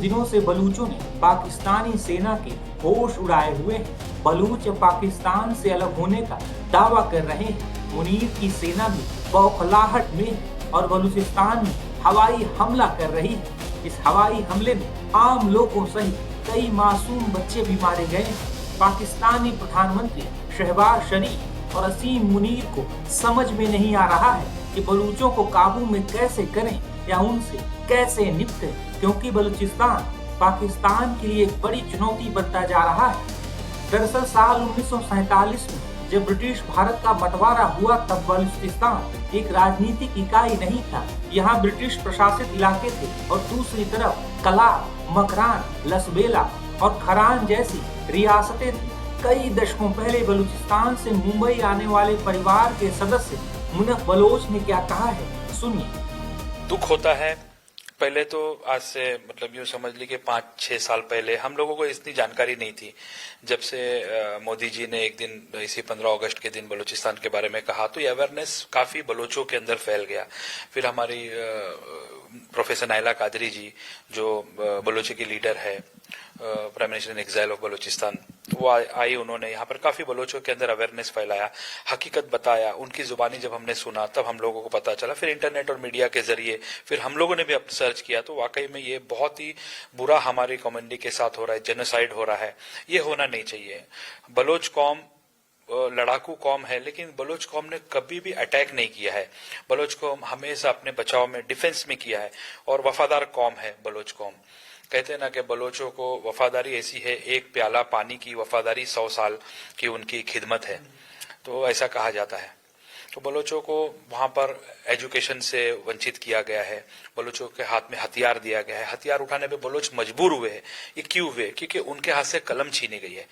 दिनों से बलूचों ने पाकिस्तानी सेना के होश उड़ाए हुए हैं। बलूच पाकिस्तान से अलग होने का दावा कर रहे हैं। मुनीर की सेना भी बौखलाहट में है और बलूचिस्तान में हवाई हमला कर रही है। इस हवाई हमले में आम लोगों सहित कई मासूम बच्चे भी मारे गए हैं। पाकिस्तानी प्रधानमंत्री शहबाज शरीफ और असीम मुनीर को समझ में नहीं आ रहा है कि बलूचों को काबू में कैसे करें या उनसे कैसे निपटें, क्योंकि बलूचिस्तान पाकिस्तान के लिए एक बड़ी चुनौती बनता जा रहा है। दरअसल साल 1947 में जब ब्रिटिश भारत का बंटवारा हुआ तब बलूचिस्तान एक राजनीतिक इकाई नहीं था। यहाँ ब्रिटिश प्रशासित इलाके थे और दूसरी तरफ कलार, मकरान, लसबेला और खरान जैसी रियासतें थी। कई दशकों पहले बलूचिस्तान से मुंबई आने वाले परिवार के सदस्य मुनफ बलोच ने क्या कहा है, सुनिए। दुख होता है। पहले तो आज से मतलब यूँ समझ ली कि 5-6 साल पहले हम लोगों को इतनी जानकारी नहीं थी। जब से मोदी जी ने एक दिन इसी 15 अगस्त के दिन बलूचिस्तान के बारे में कहा तो ये अवेयरनेस काफी बलोचों के अंदर फैल गया। फिर हमारी प्रोफेसर नाइला कादरी जी जो बलोची की लीडर है, prime minister in exile of Balochistan, वो आई, उन्होंने यहाँ पर काफी बलोचों के अंदर अवेयरनेस फैलाया, हकीकत बताया। उनकी जुबानी जब हमने सुना तब हम लोगों को पता चला। फिर इंटरनेट और मीडिया के जरिए फिर हम लोगों ने भी अब सर्च किया तो वाकई में ये बहुत ही बुरा हमारी कम्युनिटी के साथ हो रहा है, जेनोसाइड हो रहा है। ये होना नहीं चाहिए। बलोच कौम लड़ाकू कौम है, लेकिन बलोच कौम ने कभी भी अटैक नहीं किया है। बलोच कौम हमेशा अपने बचाव में, डिफेंस में किया है और वफादार कौम है बलोच कौम। कहते हैं ना कि बलोचों को वफादारी ऐसी है, एक प्याला पानी की वफादारी 100 साल की उनकी खिदमत है, तो ऐसा कहा जाता है। तो बलोचों को वहां पर एजुकेशन से वंचित किया गया है, बलोचों के हाथ में हथियार दिया गया है। हथियार उठाने पे बलोच मजबूर हुए हैं। ये क्यों हुए? क्योंकि उनके हाथ से कलम छीनी गई है।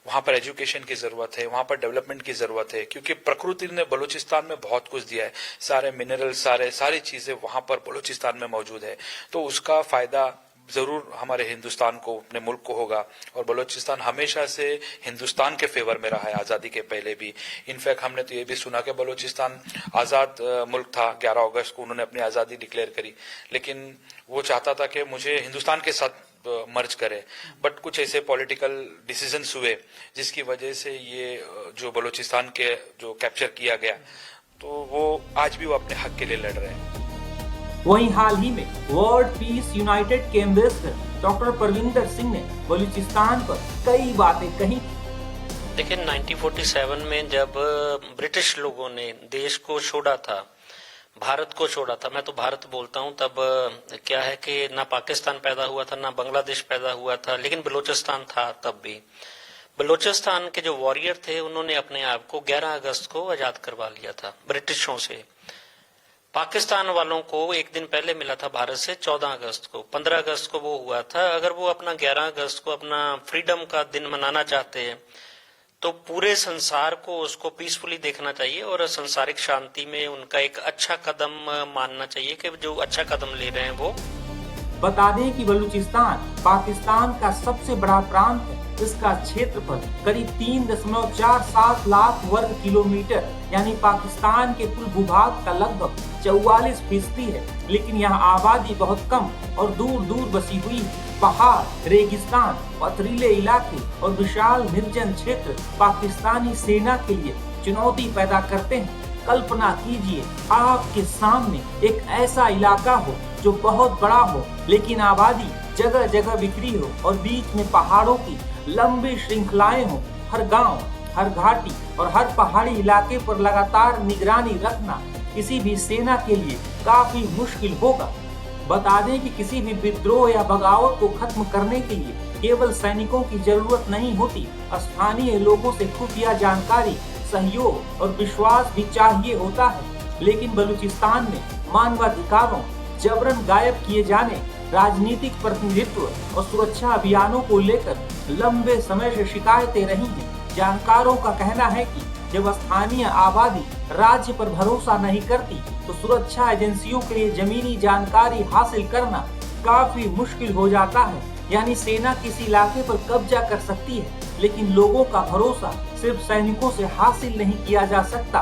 वहां पर एजुकेशन की जरूरत है, वहां पर डेवलपमेंट की जरूरत है, क्योंकि प्रकृति ने बलूचिस्तान में बहुत कुछ दिया है। सारे मिनरल, सारी चीजें वहां पर बलूचिस्तान में मौजूद है। तो उसका फायदा जरूर हमारे हिंदुस्तान को, अपने मुल्क को होगा। और बलूचिस्तान हमेशा से हिंदुस्तान के फेवर में रहा है, आजादी के पहले भी। इनफैक्ट हमने तो ये भी सुना कि बलूचिस्तान आजाद मुल्क था। 11 अगस्त को उन्होंने अपनी आजादी डिक्लेयर करी, लेकिन वो चाहता था कि मुझे हिंदुस्तान के साथ मर्ज करे, बट कुछ ऐसे पॉलिटिकल डिसीजंस हुए जिसकी वजह से ये जो बलूचिस्तान के जो कैप्चर किया गया, तो वो आज भी वो अपने हक के लिए लड़ रहे हैं। वहीं हाल ही में वर्ल्ड पीस यूनाइटेड के एम्बेसडर डॉक्टर परविंदर सिंह ने बलूचिस्तान पर कई बातें कही। देखिए 1947 में जब ब्रिटिश लोगों ने देश को छोड़ा था, भारत को छोड़ा था, मैं तो भारत बोलता हूं, तब क्या है कि ना पाकिस्तान पैदा हुआ था, ना बांग्लादेश पैदा हुआ था, लेकिन बलूचिस्तान था। तब भी बलूचिस्तान के जो वॉरियर थे उन्होंने अपने आप को 11 अगस्त को आजाद करवा लिया था ब्रिटिशों से। पाकिस्तान वालों को एक दिन पहले मिला था भारत से 14 अगस्त को, 15 अगस्त को वो हुआ था। अगर वो अपना 11 अगस्त को अपना फ्रीडम का दिन मनाना चाहते हैं तो पूरे संसार को उसको पीसफुली देखना चाहिए और सांसारिक शांति में उनका एक अच्छा कदम मानना चाहिए कि जो अच्छा कदम ले रहे हैं वो। बता दें कि बलूचिस्तान पाकिस्तान का सबसे बड़ा प्रांत है। इसका क्षेत्रफल करीब 3.47 लाख वर्ग किलोमीटर यानी पाकिस्तान के कुल भूभाग का लगभग 44% है, लेकिन यहाँ आबादी बहुत कम और दूर दूर बसी हुई है। पहाड़, रेगिस्तान, पथरीले इलाके और विशाल निर्जन क्षेत्र पाकिस्तानी सेना के लिए चुनौती पैदा करते हैं। कल्पना कीजिए आपके सामने एक ऐसा इलाका हो जो बहुत बड़ा हो, लेकिन आबादी जगह जगह बिखरी हो और बीच में पहाड़ों की लंबी श्रृंखलाएं हो। हर गांव, हर घाटी और हर पहाड़ी इलाके पर लगातार निगरानी रखना किसी भी सेना के लिए काफी मुश्किल होगा। बता दें कि किसी भी विद्रोह या बगावत को खत्म करने के लिए केवल सैनिकों की जरूरत नहीं होती, स्थानीय लोगों से खुफिया जानकारी, सहयोग और विश्वास भी चाहिए होता है। लेकिन बलूचिस्तान में मानवाधिकारों, जबरन गायब किए जाने, राजनीतिक प्रतिनिधित्व और सुरक्षा अभियानों को लेकर लंबे समय से शिकायतें रही हैं। जानकारों का कहना है कि जब स्थानीय आबादी राज्य पर भरोसा नहीं करती तो सुरक्षा एजेंसियों के लिए जमीनी जानकारी हासिल करना काफी मुश्किल हो जाता है। यानी सेना किसी इलाके पर कब्जा कर सकती है, लेकिन लोगों का भरोसा सिर्फ सैनिकों से हासिल नहीं किया जा सकता।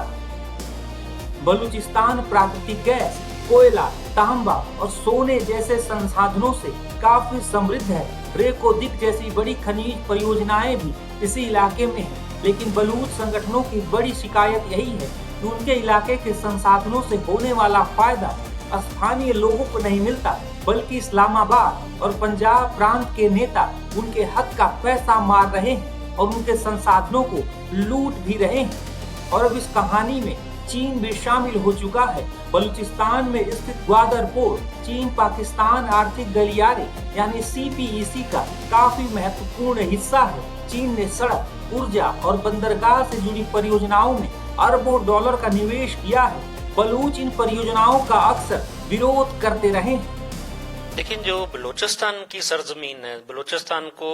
बलूचिस्तान प्राकृतिक गैस, कोयला, तांबा और सोने जैसे संसाधनों से काफी समृद्ध है। रेको दिक जैसी बड़ी खनिज परियोजनाएं भी इसी इलाके में है, लेकिन बलूच संगठनों की बड़ी शिकायत यही है कि उनके इलाके के संसाधनों से होने वाला फायदा स्थानीय लोगों को नहीं मिलता, बल्कि इस्लामाबाद और पंजाब प्रांत के नेता उनके हक का पैसा मार रहे हैं और उनके संसाधनों को लूट भी रहे हैं। और अब इस कहानी में चीन भी शामिल हो चुका है। बलूचिस्तान में स्थित ग्वादर पोर्ट चीन पाकिस्तान आर्थिक गलियारे यानी CPEC का काफी महत्वपूर्ण हिस्सा है। चीन ने सड़क, ऊर्जा और बंदरगाह से जुड़ी परियोजनाओं में अरबों डॉलर का निवेश किया है। बलूच इन परियोजनाओं का अक्सर विरोध करते रहे हैं। लेकिन जो बलूचिस्तान की सरजमीन है, बलूचिस्तान को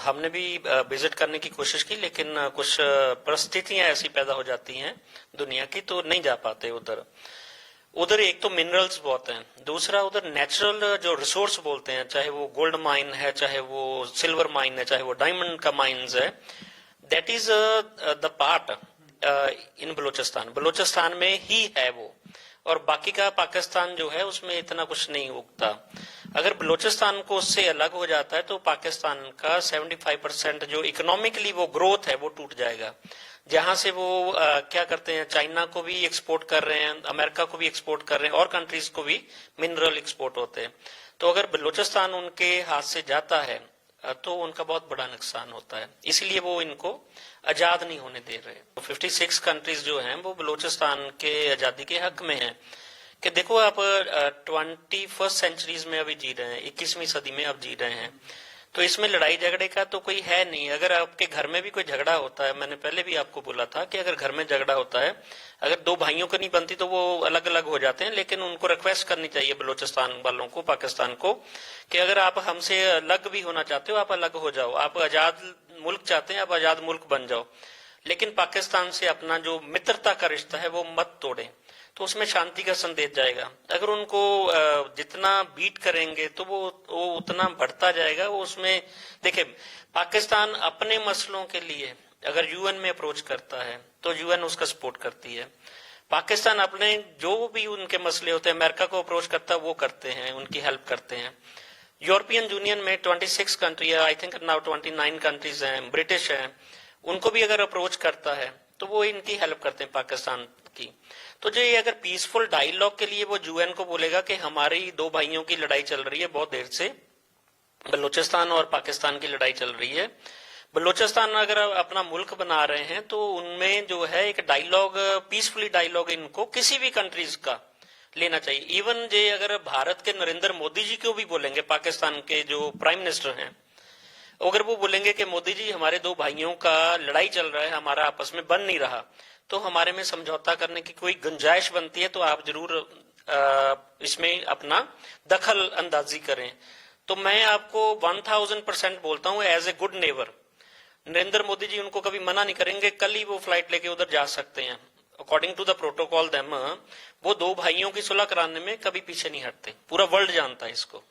हमने भी विजिट करने की कोशिश की, लेकिन कुछ परिस्थितियां ऐसी पैदा हो जाती हैं दुनिया की, तो नहीं जा पाते उधर एक तो मिनरल्स बहुत हैं, दूसरा उधर नेचुरल जो रिसोर्स बोलते हैं, चाहे वो गोल्ड माइन है, चाहे वो सिल्वर माइन है, चाहे वो डायमंड का माइन्स है, that is the part in Balochistan में ही है वो, और बाकी का पाकिस्तान जो है उसमें इतना कुछ नहीं उगता। अगर बलूचिस्तान को उससे अलग हो जाता है तो पाकिस्तान का 75% जो इकोनॉमिकली वो ग्रोथ है वो टूट जाएगा। जहां से वो क्या करते हैं, चाइना को भी एक्सपोर्ट कर रहे हैं, अमेरिका को भी एक्सपोर्ट कर रहे हैं, और कंट्रीज को भी मिनरल एक्सपोर्ट होते हैं। तो अगर बलूचिस्तान उनके हाथ से जाता है तो उनका बहुत बड़ा नुकसान होता है, इसलिए वो इनको आजाद नहीं होने दे रहे। 56 कंट्रीज जो हैं वो बलूचिस्तान के आजादी के हक में हैं। कि देखो आप 21st सेंचुरीज में अभी जी रहे हैं, 21वीं सदी में अब जी रहे हैं, तो इसमें लड़ाई झगड़े का तो कोई है नहीं। अगर आपके घर में भी कोई झगड़ा होता है, मैंने पहले भी आपको बोला था कि अगर घर में झगड़ा होता है, अगर दो भाइयों को नहीं बनती तो वो अलग अलग हो जाते हैं, लेकिन उनको रिक्वेस्ट करनी चाहिए बलूचिस्तान वालों को, पाकिस्तान को, कि अगर आप हमसे अलग भी होना चाहते हो आप अलग हो जाओ, आप आजाद मुल्क चाहते हैं आप आजाद मुल्क बन जाओ, लेकिन पाकिस्तान से अपना जो मित्रता का रिश्ता है वो मत तोड़ें, तो उसमें शांति का संदेश जाएगा। अगर उनको जितना बीट करेंगे तो वो उतना बढ़ता जाएगा। वो उसमें देखिए, पाकिस्तान अपने मसलों के लिए अगर यूएन में अप्रोच करता है तो यूएन उसका सपोर्ट करती है। पाकिस्तान अपने जो भी उनके मसले होते हैं अमेरिका को अप्रोच करता है, वो करते हैं, उनकी हेल्प करते हैं। यूरोपियन यूनियन में 26 कंट्री है, आई थिंक नाउ 29 कंट्रीज हैं, ब्रिटिश हैं, उनको भी अगर अप्रोच करता है तो वो इनकी हेल्प करते हैं पाकिस्तान की। तो जो ये अगर पीसफुल डायलॉग के लिए वो यूएन को बोलेगा कि हमारी दो भाइयों की लड़ाई चल रही है बहुत देर से, बलूचिस्तान और पाकिस्तान की लड़ाई चल रही है, बलूचिस्तान अगर अपना मुल्क बना रहे हैं तो उनमें जो है एक डायलॉग, पीसफुली डायलॉग इनको किसी भी कंट्रीज का लेना चाहिए। इवन जे अगर भारत के नरेंद्र मोदी जी को भी बोलेंगे, पाकिस्तान के जो प्राइम मिनिस्टर हैं, अगर वो बोलेंगे कि मोदी जी हमारे दो भाइयों का लड़ाई चल रहा है, हमारा आपस में बन नहीं रहा, तो हमारे में समझौता करने की कोई गुंजाइश बनती है तो आप जरूर इसमें अपना दखल अंदाजी करें। तो मैं आपको 1000% बोलता हूं as a good neighbour, Narendra Modi ji उनको कभी मना नहीं करेंगे, कल ही वो फ्लाइट लेके उधर जा सकते हैं। According to the protocol them वो दो भाइयों की सुलह कराने में कभी पीछे नहीं हटते, पूरा वर्ल्ड जानता है इसको।